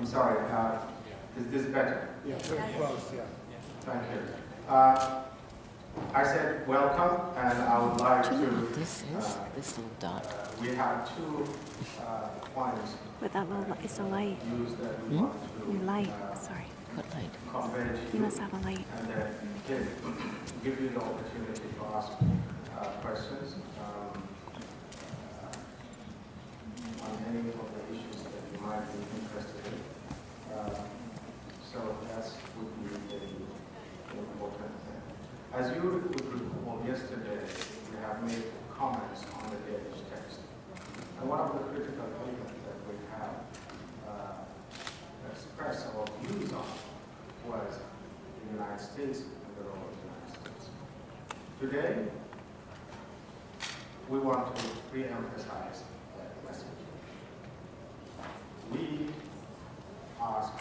I'm sorry, is this better? Yeah, very close, yeah. Thank you. I said welcome, and I would like Do you know to. what this is? This little dot. We have two points With that little, it's a light. used that we want to Your light. Sorry. What light? convey to You must have a light. and then give you the opportunity to ask questions on any of the issues that you might be interested in. So that would be the important thing. As you would recall yesterday, we have made comments on the Danish text. And one of the critical elements that we have expressed our views on was the United States and the role of the United States. Today, we want to re-emphasize that message. We ask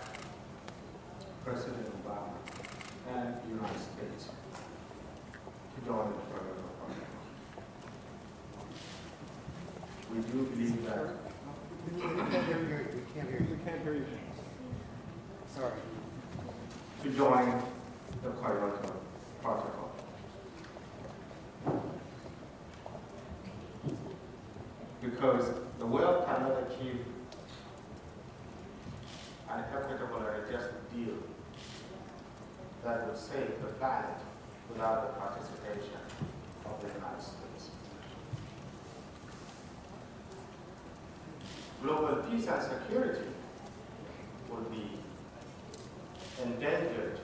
President Obama and the United States to join the further project. We do believe that. We can't hear you. We can't hear you. We can't hear you. Sorry. To join the Kyoto Protocol. Because the world cannot achieve an equitable and a just deal that would save the planet without the participation of the United States. Global peace and security would be endangered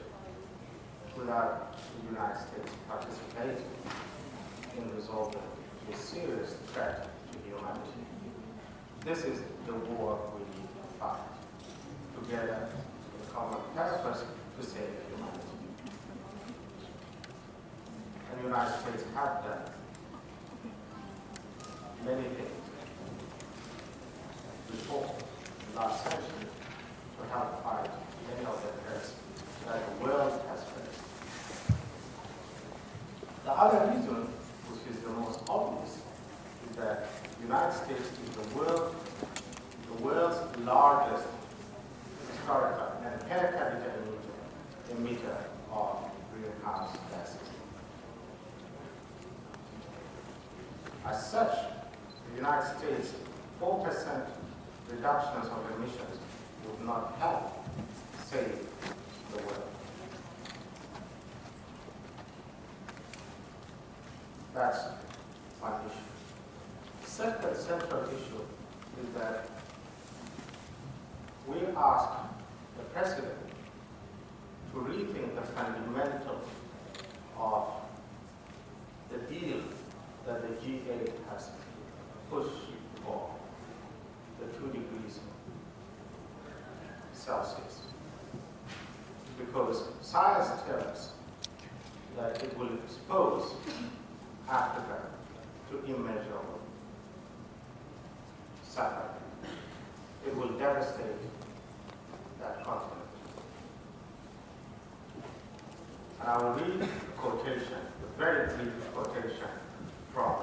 without the United States participating in resolving a serious threat to humanity. This is the war we need to fight together with common purpose to save humanity. And the United States have done many things before, last century, to help fight many of the threats that the world has faced. The other reason, which is the most obvious, is that the United States is the world's largest historical and per capita emitter of greenhouse gases. As such, the United States' 4% reductions of emissions would not help save the world. That's one issue. Second central issue is that we ask the President to rethink the fundamentals of the deal that the G8 has pushed for, the 2 degrees Celsius. Because science tells us that it will expose Africa to immeasurable suffering. It will devastate that continent. And I will read a quotation, a very brief quotation from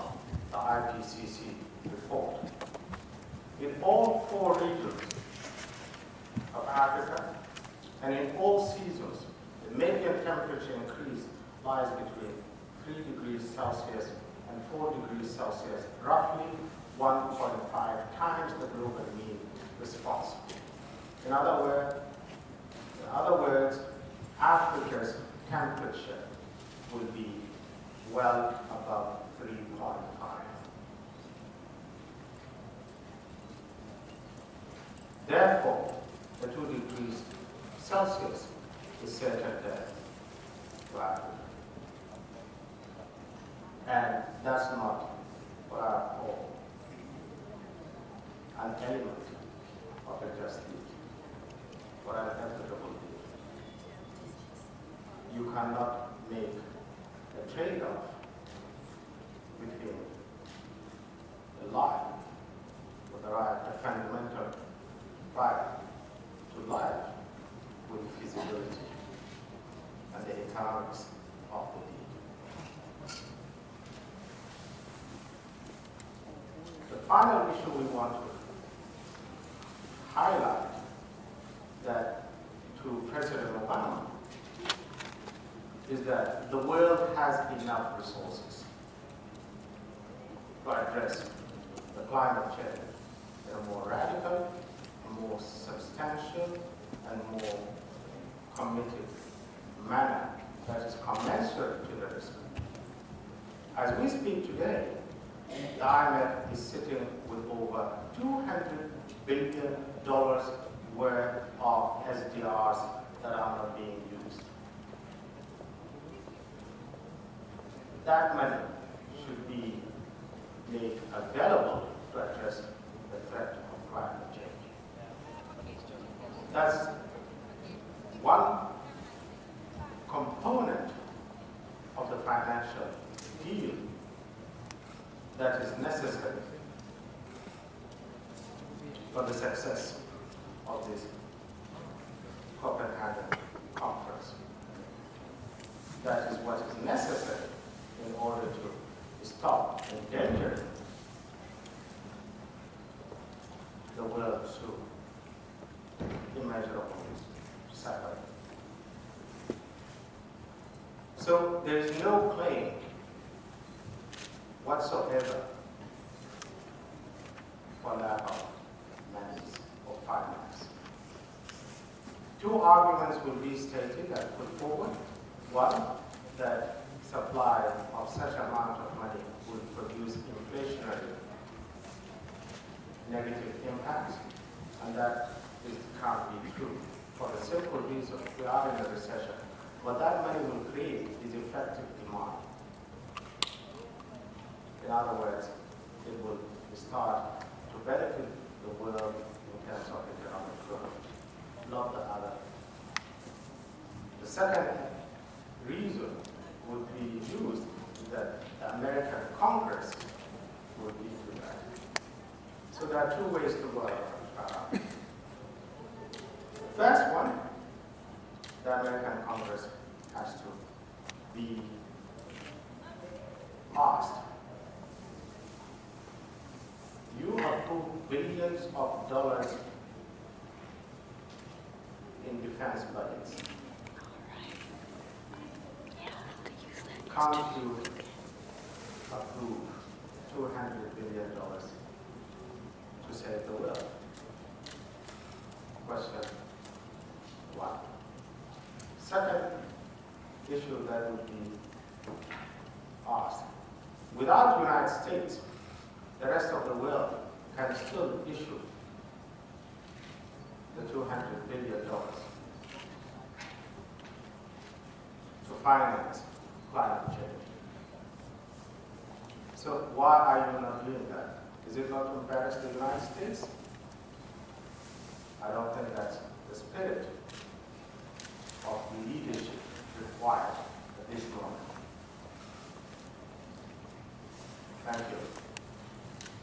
the IPCC report. In all 4 regions of Africa and in all seasons, the median temperature increase lies between 3 degrees Celsius and 4 degrees Celsius, roughly 1.5 times the global mean response. In other words, Africa's temperature will be well above 3.5. Therefore, the 2 degrees Celsius is certain death to Africa. And that's not what I call an element of a just deed, but an equitable deed. You cannot make a trade-off between the life, or the right, the fundamental right to life, with feasibility and the economics of the deed. The final issue we want to highlight that the world has enough resources to address the climate change in a more radical, more substantial, and more committed manner that is commensurate to the risk. As we speak today, the IMF is sitting with over $200 billion worth of SDRs that are not being used. That money should be made available to address the threat of climate change. That's one component of the financial deal that is necessary for the success of this Copenhagen conference. That is what is necessary in order to stop endangering the world through immeasurable suffering. So there is no claim whatsoever for lack of monies or finance. Two arguments will be stated and put forward. One, that supply of such amount of money would produce inflationary negative impacts, and that can't be true for the simple reason we are in a recession. What that money will create is effective demand. In other words, it will start to benefit the world in terms of economic growth, not the other. The second reason would be used that the American Congress would lead to that. So there are two ways to go about it. The first one, the American Congress has to be asked, you approve billions of dollars in defense budgets. Can't you approve $200 billion to save the world? Question one. Second issue that would be asked. Without the United States, the rest of the world can still issue the $200 billion to finance climate change. So why are you not doing that? Is it not to embarrass the United States? I don't think that's the spirit of leadership required at this moment. Thank you.